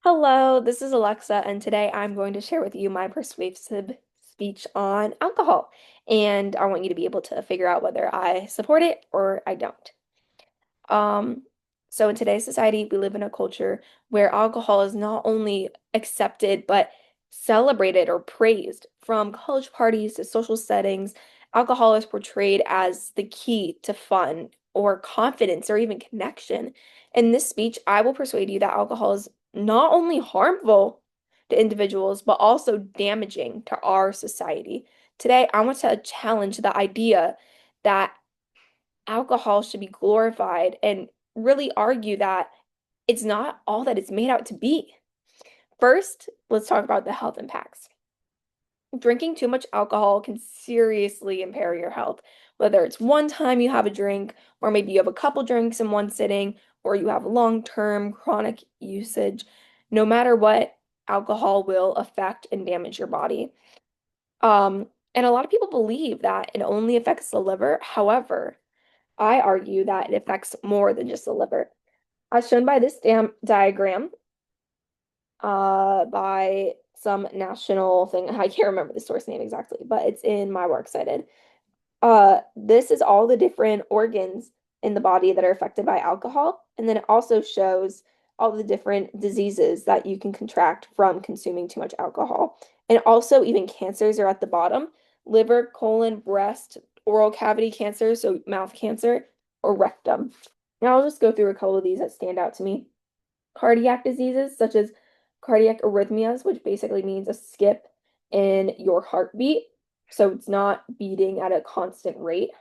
Hello, this is Alexa, and today I'm going to share with you my persuasive speech on alcohol. And I want you to be able to figure out whether I support it or I don't. Um, so in today's society, we live in a culture where alcohol is not only accepted but celebrated or praised. From college parties to social settings, alcohol is portrayed as the key to fun or confidence or even connection. In this speech, I will persuade you that alcohol is not only harmful to individuals, but also damaging to our society. Today, I want to challenge the idea that alcohol should be glorified and really argue that it's not all that it's made out to be. First, let's talk about the health impacts. Drinking too much alcohol can seriously impair your health, whether it's one time you have a drink, or maybe you have a couple drinks in one sitting, or you have long-term chronic usage. No matter what, alcohol will affect and damage your body. And a lot of people believe that it only affects the liver. However, I argue that it affects more than just the liver. As shown by this diagram, by some national thing. I can't remember the source name exactly, but it's in my works cited. This is all the different organs in the body that are affected by alcohol, and then it also shows all the different diseases that you can contract from consuming too much alcohol. And also, even cancers are at the bottom: liver, colon, breast, oral cavity cancer, so mouth cancer, or rectum. Now, I'll just go through a couple of these that stand out to me. Cardiac diseases, such as cardiac arrhythmias, which basically means a skip in your heartbeat. So it's not beating at a constant rate.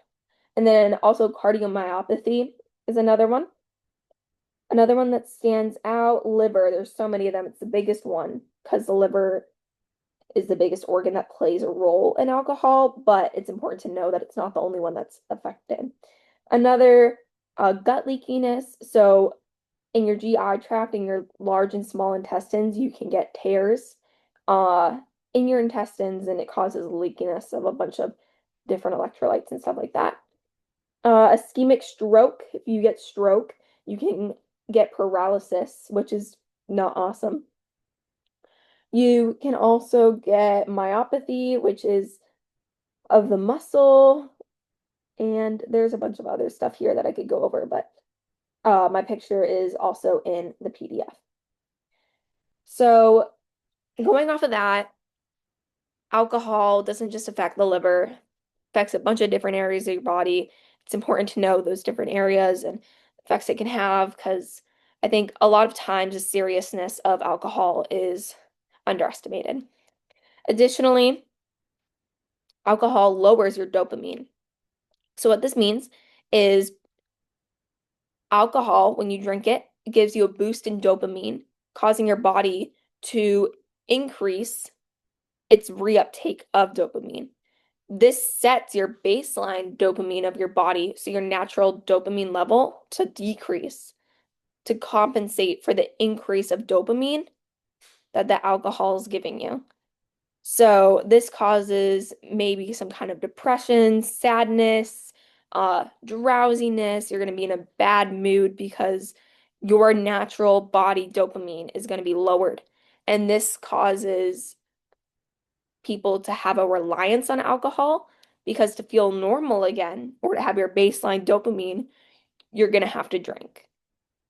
And then also cardiomyopathy is another one. Another one that stands out, liver. There's so many of them. It's the biggest one because the liver is the biggest organ that plays a role in alcohol, but it's important to know that it's not the only one that's affected. Another, gut leakiness. So in your GI tract, in your large and small intestines, you can get tears in your intestines, and it causes leakiness of a bunch of different electrolytes and stuff like that. Ischemic stroke, if you get stroke, you can get paralysis, which is not awesome. You can also get myopathy, which is of the muscle, and there's a bunch of other stuff here that I could go over, but my picture is also in the PDF. So, going off of that, alcohol doesn't just affect the liver, it affects a bunch of different areas of your body. It's important to know those different areas and effects it can have because I think a lot of times the seriousness of alcohol is underestimated. Additionally, alcohol lowers your dopamine. So, what this means is alcohol, when you drink it, it gives you a boost in dopamine, causing your body to increase its reuptake of dopamine. This sets your baseline dopamine of your body, so your natural dopamine level, to decrease to compensate for the increase of dopamine that the alcohol is giving you. So this causes maybe some kind of depression, sadness, drowsiness. You're going to be in a bad mood because your natural body dopamine is going to be lowered. And this causes people to have a reliance on alcohol because to feel normal again or to have your baseline dopamine, you're going to have to drink,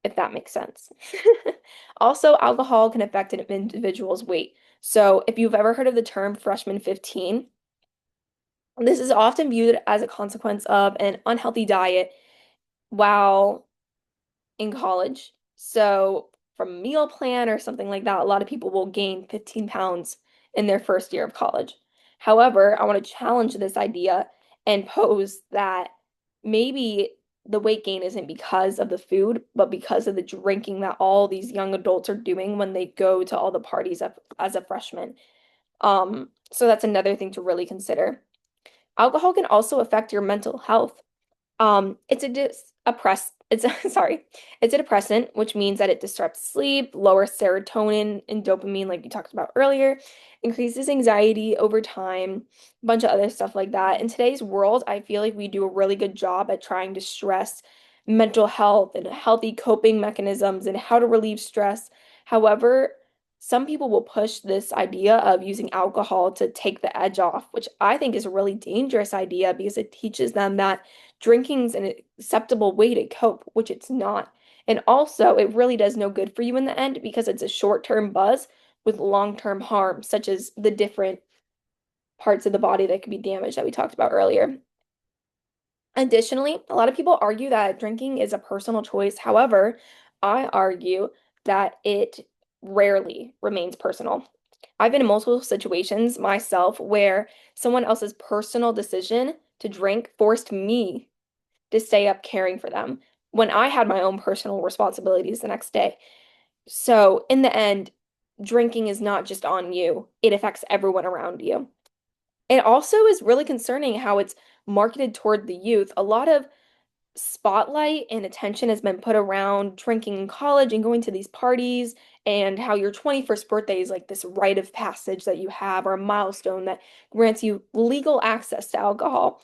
if that makes sense. Also, alcohol can affect an individual's weight. So, if you've ever heard of the term freshman 15, this is often viewed as a consequence of an unhealthy diet while in college. So, from a meal plan or something like that, a lot of people will gain 15 pounds in their first year of college. However, I want to challenge this idea and pose that maybe the weight gain isn't because of the food, but because of the drinking that all these young adults are doing when they go to all the parties as a freshman. So that's another thing to really consider. Alcohol can also affect your mental health. It's a dis oppress it's a, sorry, it's a depressant, which means that it disrupts sleep, lowers serotonin and dopamine, like we talked about earlier, increases anxiety over time, a bunch of other stuff like that. In today's world, I feel like we do a really good job at trying to stress mental health and healthy coping mechanisms and how to relieve stress. However, some people will push this idea of using alcohol to take the edge off, which I think is a really dangerous idea because it teaches them that drinking's an acceptable way to cope, which it's not. And also, it really does no good for you in the end because it's a short-term buzz with long-term harm, such as the different parts of the body that could be damaged that we talked about earlier. Additionally, a lot of people argue that drinking is a personal choice. However, I argue that it rarely remains personal. I've been in multiple situations myself where someone else's personal decision to drink forced me to stay up caring for them when I had my own personal responsibilities the next day. So, in the end, drinking is not just on you, it affects everyone around you. It also is really concerning how it's marketed toward the youth. A lot of spotlight and attention has been put around drinking in college and going to these parties, and how your 21st birthday is like this rite of passage that you have, or a milestone that grants you legal access to alcohol.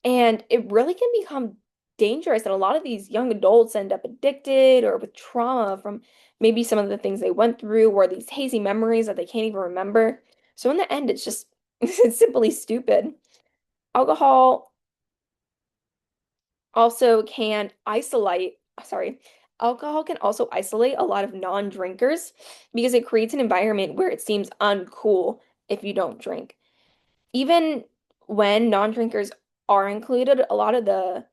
And it really can become dangerous, and a lot of these young adults end up addicted or with trauma from maybe some of the things they went through, or these hazy memories that they can't even remember. So in the end, it's just it's simply stupid. Alcohol also can isolate, sorry, alcohol can also isolate a lot of non-drinkers because it creates an environment where it seems uncool if you don't drink. Even when non-drinkers are included, a lot of the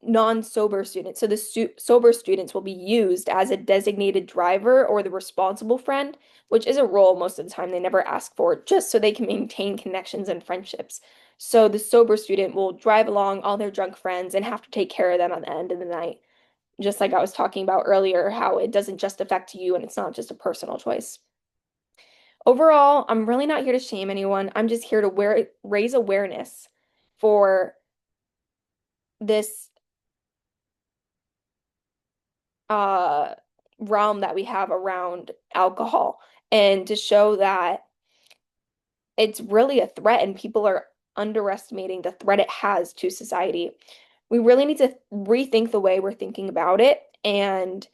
non-sober students, so the sober students will be used as a designated driver or the responsible friend, which is a role most of the time they never ask for, just so they can maintain connections and friendships. So the sober student will drive along all their drunk friends and have to take care of them at the end of the night. Just like I was talking about earlier, how it doesn't just affect you and it's not just a personal choice. Overall, I'm really not here to shame anyone. I'm just here to raise awareness for this uh realm that we have around alcohol, and to show that it's really a threat and people are underestimating the threat it has to society. We really need to rethink the way we're thinking about it and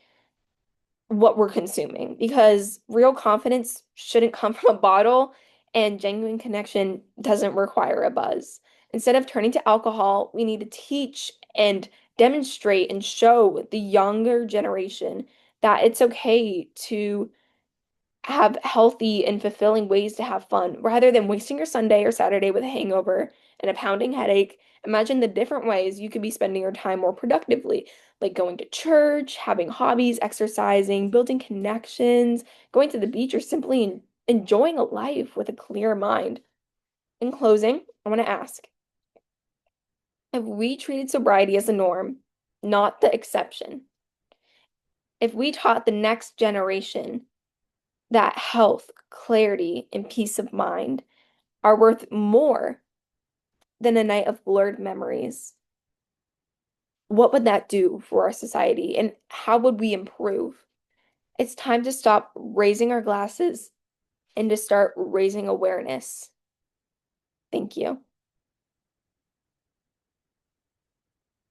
what we're consuming, because real confidence shouldn't come from a bottle, and genuine connection doesn't require a buzz. Instead of turning to alcohol, we need to teach and demonstrate and show the younger generation that it's okay to have healthy and fulfilling ways to have fun rather than wasting your Sunday or Saturday with a hangover and a pounding headache. Imagine the different ways you could be spending your time more productively, like going to church, having hobbies, exercising, building connections, going to the beach, or simply enjoying a life with a clear mind. In closing, I want to ask, if we treated sobriety as the norm, not the exception, if we taught the next generation that health, clarity, and peace of mind are worth more than a night of blurred memories, what would that do for our society and how would we improve? It's time to stop raising our glasses and to start raising awareness. Thank you.